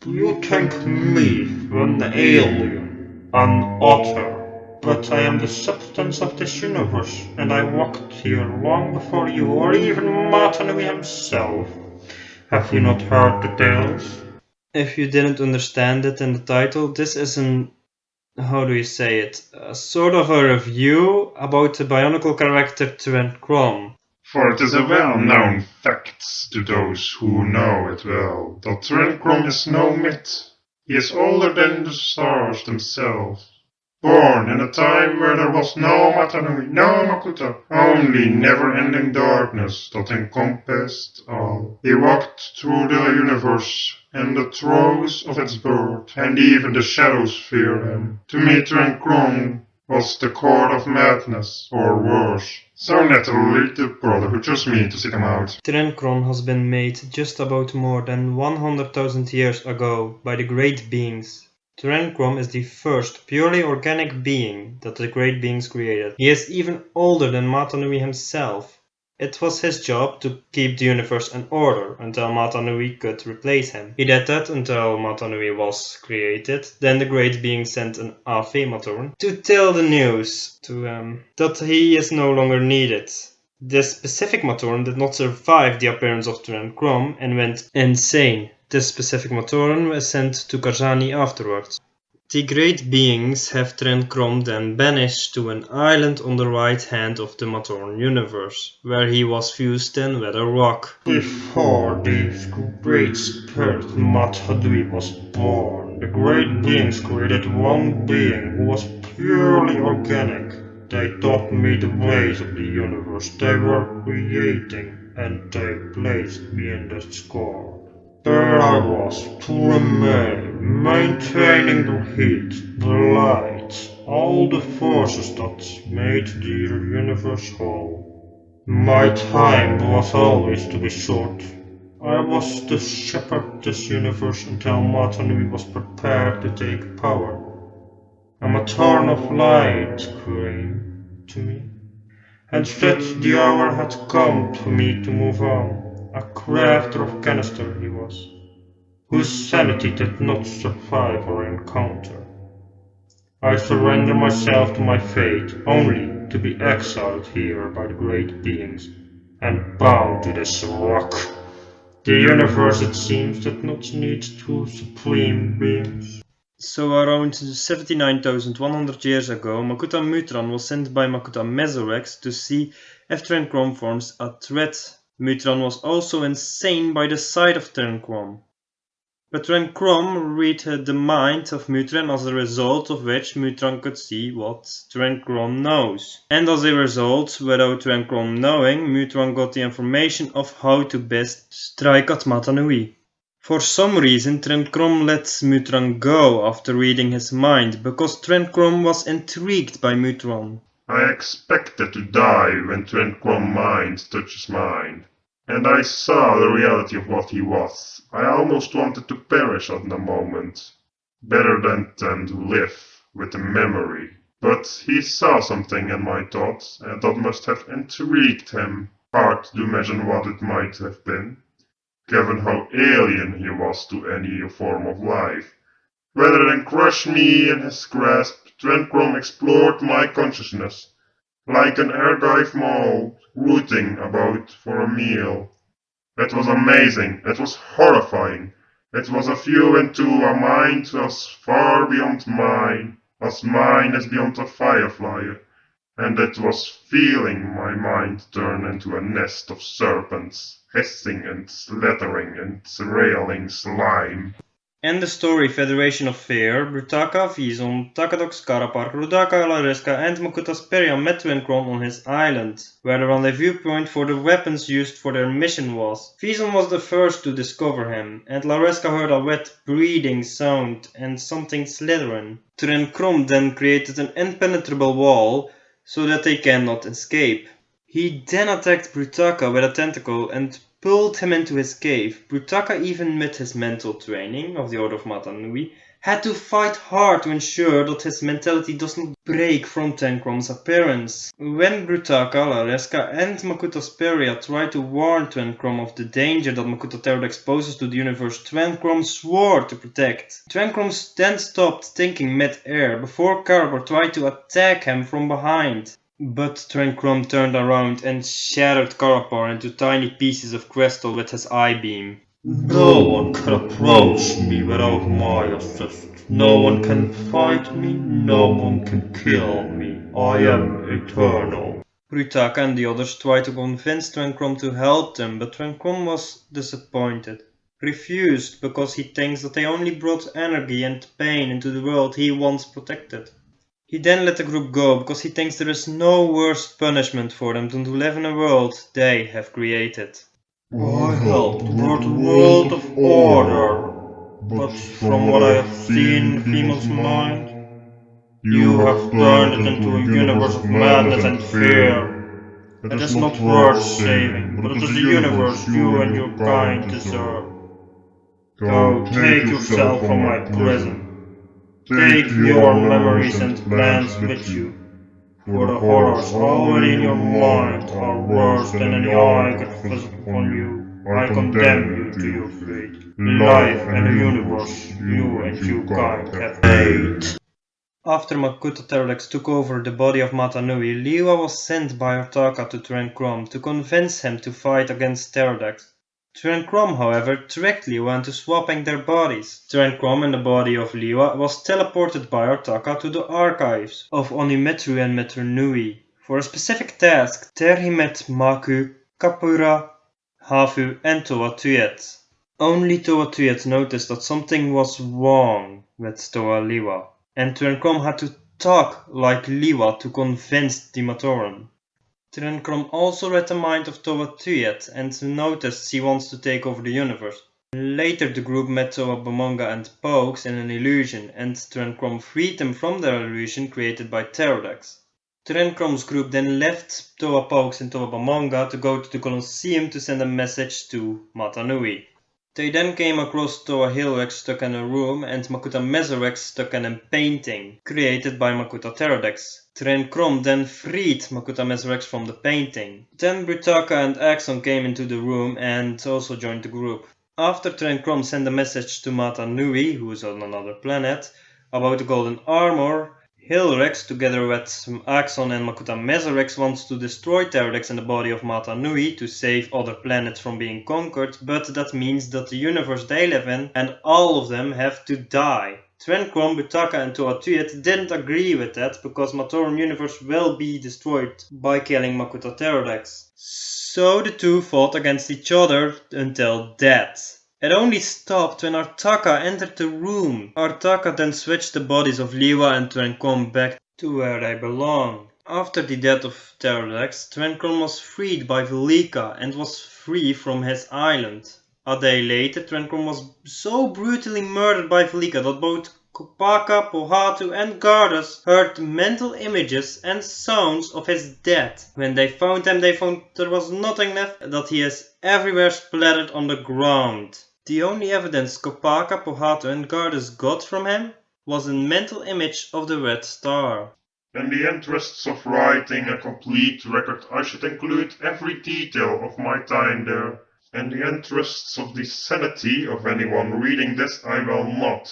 You think me, an alien, an otter, but I am the substance of this universe, and I walked here long before you or even Matanui himself. Have you not heard the tales? If you didn't understand it in the title, this is how do you say it? A sort of a review about the bionicle character Tren Krom. For it is a well-known fact to those who know it well that Tren Krom is no myth. He is older than the stars themselves. Born in a time where there was no Matanui, no Makuta, only never-ending darkness that encompassed all. He walked through the universe and the throes of its birth, and even the shadows feared him. To me, Tren Krom was the core of madness, or worse. So naturally, the Brotherhood chose me to seek him out. Tren Krom has been made just about more than 100,000 years ago by the Great Beings. Tren Krom is the first purely organic being that the Great Beings created. He is even older than Matanui himself. It was his job to keep the universe in order until Matanui could replace him. He did that until Matanui was created. Then the Great Being sent an Matorn to tell the news to him that he is no longer needed. This specific Matorn did not survive the appearance of Tren Krom and went insane. This specific Matorn was sent to Karzani afterwards. The Great Beings have Tren Krom then banished to an island on the right hand of the Matorn universe, where he was fused in with a rock. Before this Great Spirit Matanui was born, the Great Beings created one being who was purely organic. They taught me the ways of the universe they were creating, and they placed me in the score. There I was, to remain, maintaining the heat, the light, all the forces that made the universe whole. My time was always to be short. I was to shepherd this universe until Matanui was prepared to take power. A Matorn of light came to me, and said the hour had come for me to move on. A crafter of canister he was, whose sanity did not survive our encounter. I surrender myself to my fate, only to be exiled here by the great beings, and bound to this rock. The universe, it seems, did not need two supreme beings. So around 79,100 years ago, Makuta Mutran was sent by Makuta Mesorex to see if Tren Krom forms a threat. Mutran was also insane by the side of Tren Krom. But Tren Krom read the mind of Mutran, as a result of which Mutran could see what Tren Krom knows. And as a result, without Tren Krom knowing, Mutran got the information of how to best strike at Matanui. For some reason, Tren Krom let Mutran go after reading his mind, because Tren Krom was intrigued by Mutran. I expected to die when Tren Krom's mind touches mine, and I saw the reality of what he was. I almost wanted to perish at the moment. Better than to live with the memory. But he saw something in my thoughts, and that must have intrigued him. Hard to imagine what it might have been, given how alien he was to any form of life. Rather than crush me in his grasp, Tren Krom explored my consciousness, like an archive mole rooting about for a meal. It was amazing, it was horrifying. It was a view into a mind as far beyond mine, as mine is beyond a firefly, and it was feeling my mind turn into a nest of serpents, hissing and slithering and railing slime. In the story Federation of Fear, Brutaka, Vizon, Takadox, Karapark, Rudaka, Lariska and Makuta's Peria met Tren Krom on his island, where the rendezvous point for the weapons used for their mission was. Vizon was the first to discover him, and Lariska heard a wet breathing sound and something slithering. Tren Krom then created an impenetrable wall so that they cannot escape. He then attacked Brutaka with a tentacle and pulled him into his cave. Brutaka, even with his mental training of the Order of Matanui, had to fight hard to ensure that his mentality doesn't break from Tren Krom's appearance. When Brutaka, Lareska and Makuta Speria try to warn Tren Krom of the danger that Makuta Pterodax poses to the universe, Tren Krom swore to protect. Tren Krom then stopped thinking mid-air before Carbor tried to attack him from behind. But Tren Krom turned around and shattered Karapar into tiny pieces of crystal with his eye beam. No one can approach me without my assist. No one can fight me, no one can kill me. I am eternal. Brutaka and the others tried to convince Tren Krom to help them, but Tren Krom was disappointed. Refused because he thinks that they only brought energy and pain into the world he once protected. He then let the group go because he thinks there is no worse punishment for them than to live in a world they have created. I helped brought a world of order, but from what I have seen in Femal's mind, you have turned it into a universe of madness and fear. It is not worth saving, but it is the universe you and your kind deserve. Go, take yourself from my prison. Take your memories and plans with you, for the horrors already in your mind are worse than any eye could visit upon you. I condemn you to your fate. Life and the universe you and your kind have made. After Makuta Pterodax took over the body of Matanui, Liwa was sent by Artaka to Tren Krom to convince him to fight against Pterodax. Tren Krom, however, tricked Liwa into swapping their bodies. Tren Krom and the body of Liwa was teleported by Artaka to the archives of Onimetru and Metru for a specific task. There he met Maku, Kapura, Hafu and Toa Tuyet. Only Toa Tuyet noticed that something was wrong with Toa Liwa, and Tren Krom had to talk like Liwa to convince the Matoran. Tren Krom also read the mind of Toa Tuyet and noticed she wants to take over the universe. Later the group met Toa Bamonga and Pokes in an illusion, and Tren Krom freed them from their illusion created by Pterodax. Tren Krom's group then left Toa Pokes and Toa Bamonga to go to the Colosseum to send a message to Matanui. They then came across Toa helryx stuck in a room and Makuta Mesorex stuck in a painting, created by Makuta Pterodax. Tren Krom then freed Makuta Mesorex from the painting. Then Brutaka and Axon came into the room and also joined the group. After Tren Krom sent a message to Matanui, who is on another planet, about the golden armor, helryx, together with Axon and Makuta Mesorex, wants to destroy Pterodax and the body of Matanui to save other planets from being conquered, but that means that the universe they live in and all of them have to die. Tren Krom, Brutaka and Toa Tuyet didn't agree with that because Matoran universe will be destroyed by killing Makuta Pterodax. So the two fought against each other until death. It only stopped when Artaka entered the room. Artaka then switched the bodies of Liwa and Tren Krom back to where they belong. After the death of Pterodax, Tren Krom was freed by Velika and was free from his island. A day later, Tren Krom was so brutally murdered by Velika that both Kopaka, Pohatu and Gardas heard mental images and sounds of his death. When they found him, they found there was nothing left, that he is everywhere splattered on the ground. The only evidence Kopaka, Pohatu and Gardas got from him was a mental image of the Red Star. In the interests of writing a complete record, I should include every detail of my time there. In the interests of the sanity of anyone reading this, I will not.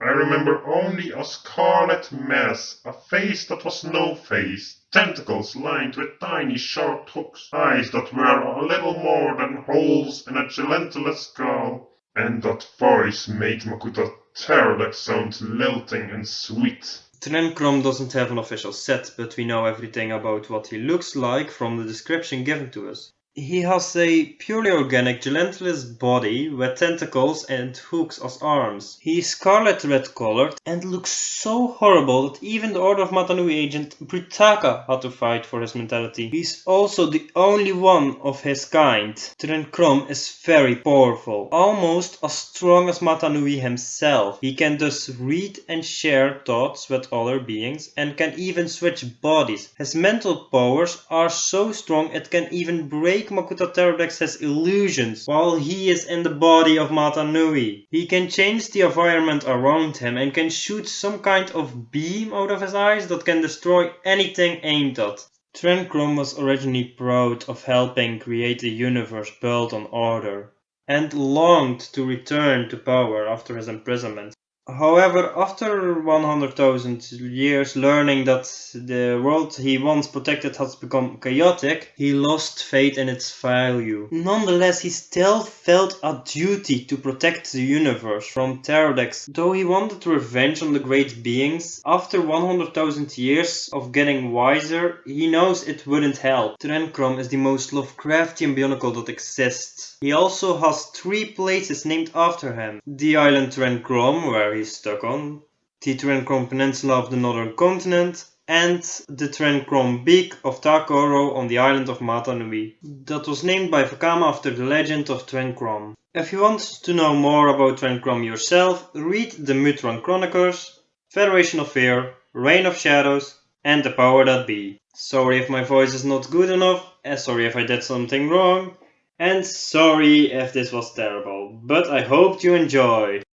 I remember only a scarlet mass, a face that was no face, tentacles lined with tiny sharp hooks, eyes that were a little more than holes in a gelatinous skull, and that voice made Makuta Pterodax sound lilting and sweet. Tren Krom doesn't have an official set, but we know everything about what he looks like from the description given to us. He has a purely organic gelatinous body with tentacles and hooks as arms. He is scarlet red colored and looks so horrible that even the Order of Matanui agent Brutaka had to fight for his mentality. He's also the only one of his kind. Tren Krom is very powerful, almost as strong as Matanui himself. He can thus read and share thoughts with other beings and can even switch bodies. His mental powers are so strong it can even break chaotic Makuta Pterodex has illusions while he is in the body of Mata Nui. He can change the environment around him and can shoot some kind of beam out of his eyes that can destroy anything aimed at. Tren Krom was originally proud of helping create a universe built on order, and longed to return to power after his imprisonment. However, after 100,000 years learning that the world he once protected has become chaotic, he lost faith in its value. Nonetheless, he still felt a duty to protect the universe from Pterodex. Though he wanted revenge on the great beings, after 100,000 years of getting wiser, he knows it wouldn't help. Tren Krom is the most Lovecraftian bionicle that exists. He also has 3 places named after him. The island Tren Krom, where he's stuck on, the Tren Krom Peninsula of the Northern Continent, and the Tren Krom Beak of Takoro on the island of Mata Nui. That was named by Vakama after the legend of Tren Krom. If you want to know more about Tren Krom yourself, read the Mutran Chronicles, Federation of Fear, Reign of Shadows, and The Power That Be. Sorry if my voice is not good enough, sorry if I did something wrong, and sorry if this was terrible, but I hope you enjoyed.